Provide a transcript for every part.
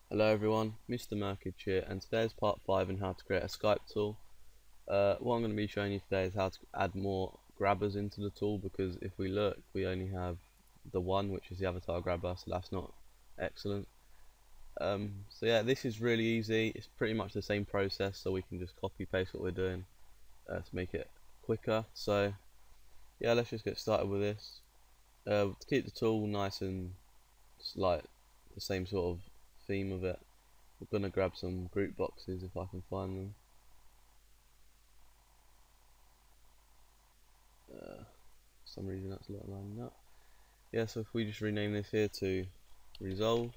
Hello everyone, Mr. Merkage here, and today is part 5 on how to create a Skype tool. What I'm going to be showing you today is how to add more grabbers into the tool, because if we look, we only have the one, which is the avatar grabber, so that's not excellent. So yeah, this is really easy. It's pretty much the same process, so we can just copy paste what we're doing to make it quicker. So yeah, let's just get started with this. To keep the tool nice and like the same sort of theme of it, we're going to grab some group boxes if I can find them. For some reason that's not lining up. Yeah, so if we just rename this here to resolve,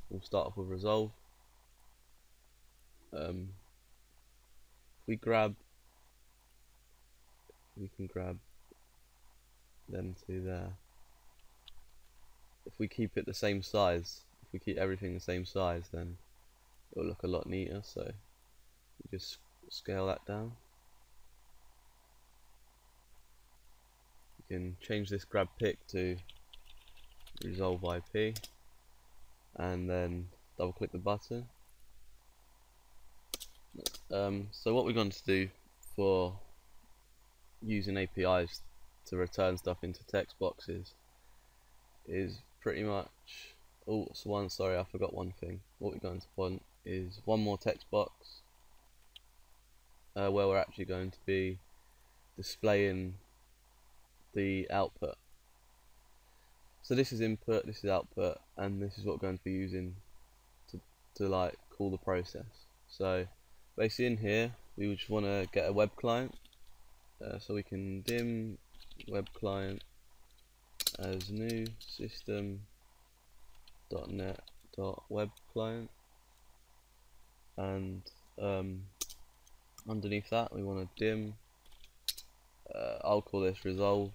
we'll start off with resolve. If we can grab them to there. If we keep it the same size, if we keep everything the same size, then it'll look a lot neater. So we just scale that down. You can change this grab pick to resolve IP, and then double click the button. So what we're going to do for using APIs to return stuff into text boxes is pretty much, sorry, I forgot one thing. What we're going to want is one more text box where we're actually going to be displaying the output. So this is input, this is output, and this is what we're going to be using to like call the process. So basically in here we just want to get a web client, so we can dim web client as new system.net.web client, and underneath that we want to dim, I'll call this resolve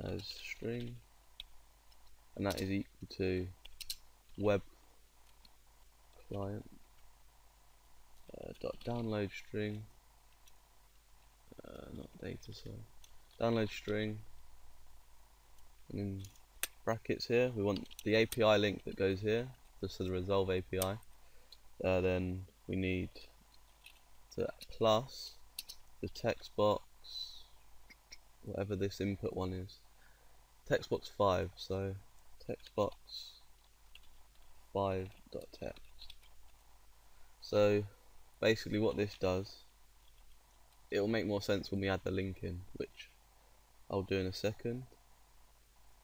as string, and that is equal to web client dot download string, not data, sorry, download string, and in brackets here we want the API link that goes here, just to the resolve API. Then we need to plus the text box, whatever this input one is, text box 5, so text box 5.text. So basically what this does, it will make more sense when we add the link in, which I'll do in a second.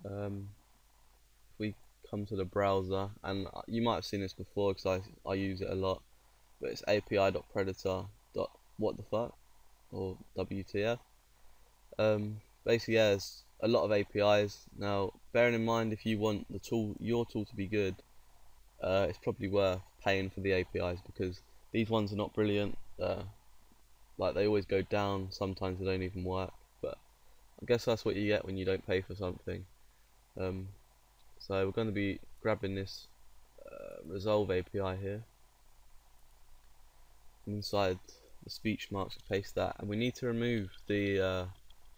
If we come to the browser, and you might have seen this before because I use it a lot, but it's api.predator.whatthefuck or WTF. Basically, yeah, there's a lot of APIs. Now, bearing in mind, if you want your tool to be good, it's probably worth paying for the APIs, because these ones are not brilliant. Like, they always go down, sometimes they don't even work, but I guess that's what you get when you don't pay for something. So we're going to be grabbing this resolve API here, and inside the speech marks we paste that, and we need to remove the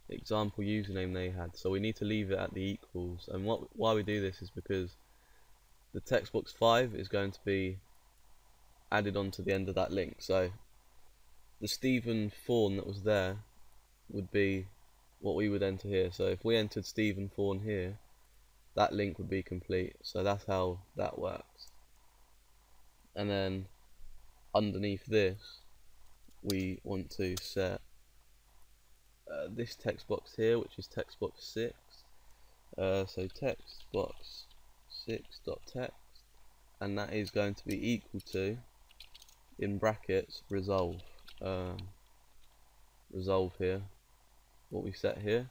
example username they had, so we need to leave it at the equals. And why we do this is because the text box 5 is going to be added onto the end of that link. So the Stephen Fawn that was there would be what we would enter here. So if we entered Stephen Fawn here, that link would be complete. So that's how that works. And then underneath this we want to set this text box here, which is text box 6. So text box 6.text, and that is going to be equal to, in brackets, resolve. Resolve here, what we set here.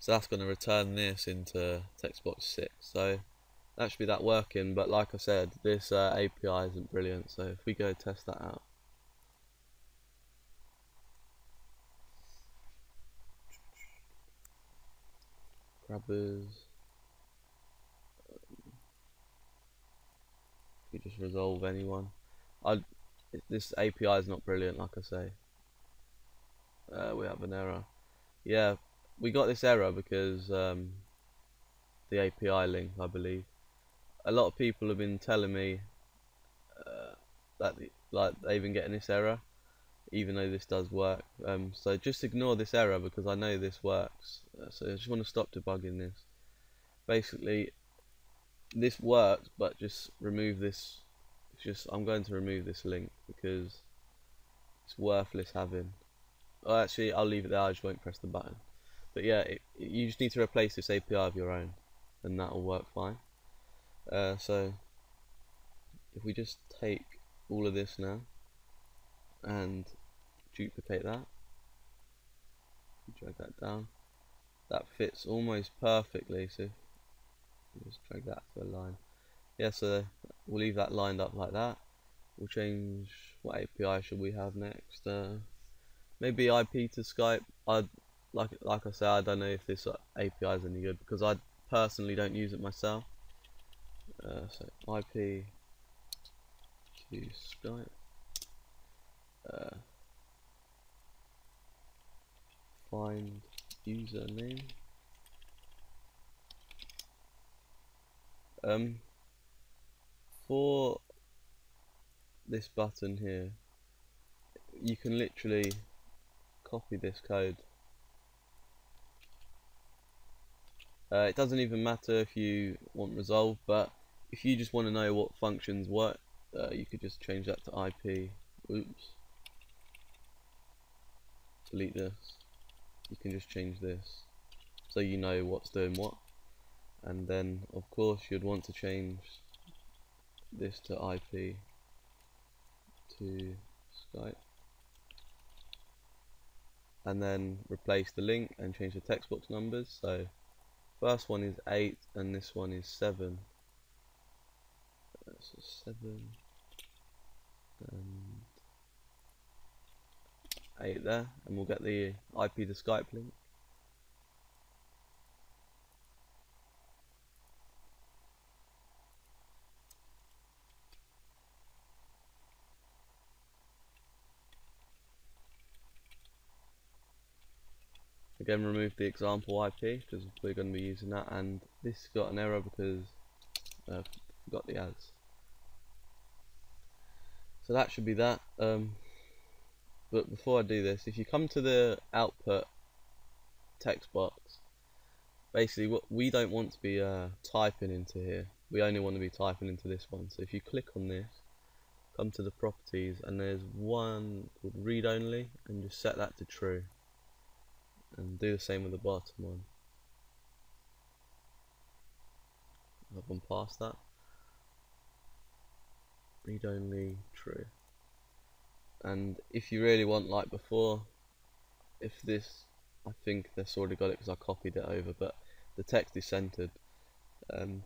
So that's going to return this into text box 6. So that should be that working. But like I said, this API isn't brilliant. So if we go test that out, grabbers, we just resolve anyone. This API is not brilliant, like I say. We have an error. Yeah, we got this error because the API link, I believe. A lot of people have been telling me that like they've been getting this error, even though this does work. So just ignore this error because I know this works. So I just want to stop debugging this. Basically, this works, but just remove this. I'm going to remove this link because it's worthless having. Oh, actually, I'll leave it there. I just won't press the button. But yeah, you just need to replace this API of your own, and that will work fine. So if we just take all of this now and duplicate that, drag that down, that fits almost perfectly. So just drag that to a line. Yeah, so we'll leave that lined up like that. We'll change what API should we have next. Maybe IP to Skype. Like I said, I don't know if this API is any good because I personally don't use it myself. So IP to Skype. Find username. For this button here, you can literally copy this code. It doesn't even matter if you want resolve, but if you just want to know what functions work, you could just change that to IP. Oops. Delete this. You can just change this so you know what's doing what. And then of course you'd want to change this to IP to Skype, and then replace the link and change the text box numbers. So first one is 8 and this one is 7. So 7 and 8 there, and we'll get the IP to Skype link. Again, remove the example IP because we're going to be using that, and this got an error because I forgot the ads. So that should be that. But before I do this, if you come to the output text box, basically what we don't want to be typing into here. We only want to be typing into this one. So if you click on this, come to the properties, and there's one called read only, and just set that to true. And do the same with the bottom one. I've gone past that. Read only true. And if you really want, like before, if this, I think they've already got it because I copied it over, but the text is centered.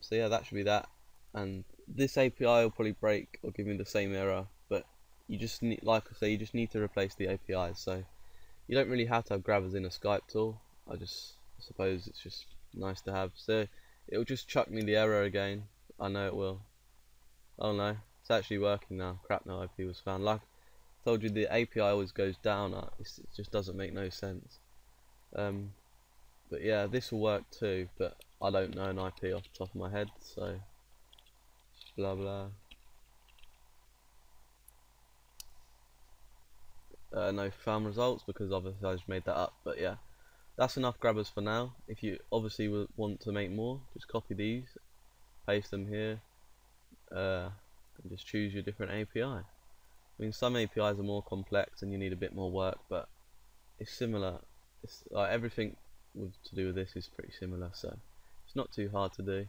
So yeah, that should be that. And this API will probably break or give me the same error, but you just need, like I say, you just need to replace the APIs. So you don't really have to have grabbers in a Skype tool. I suppose it's just nice to have. So it'll just chuck me the error again. I know it will. Oh no, it's actually working now. Crap, no IP was found. Like I told you, the API always goes down. It just doesn't make no sense. But yeah, this will work too, but I don't know an IP off the top of my head, so blah blah. No found results because obviously I just made that up, but yeah, that's enough grabbers for now. If you obviously want to make more, just copy these, paste them here, and just choose your different API. I mean, some APIs are more complex and you need a bit more work, but it's similar. It's like everything to do with this is pretty similar, so it's not too hard to do.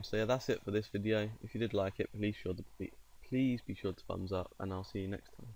So yeah, that's it for this video. If you did like it, please be sure to thumbs up, and I'll see you next time.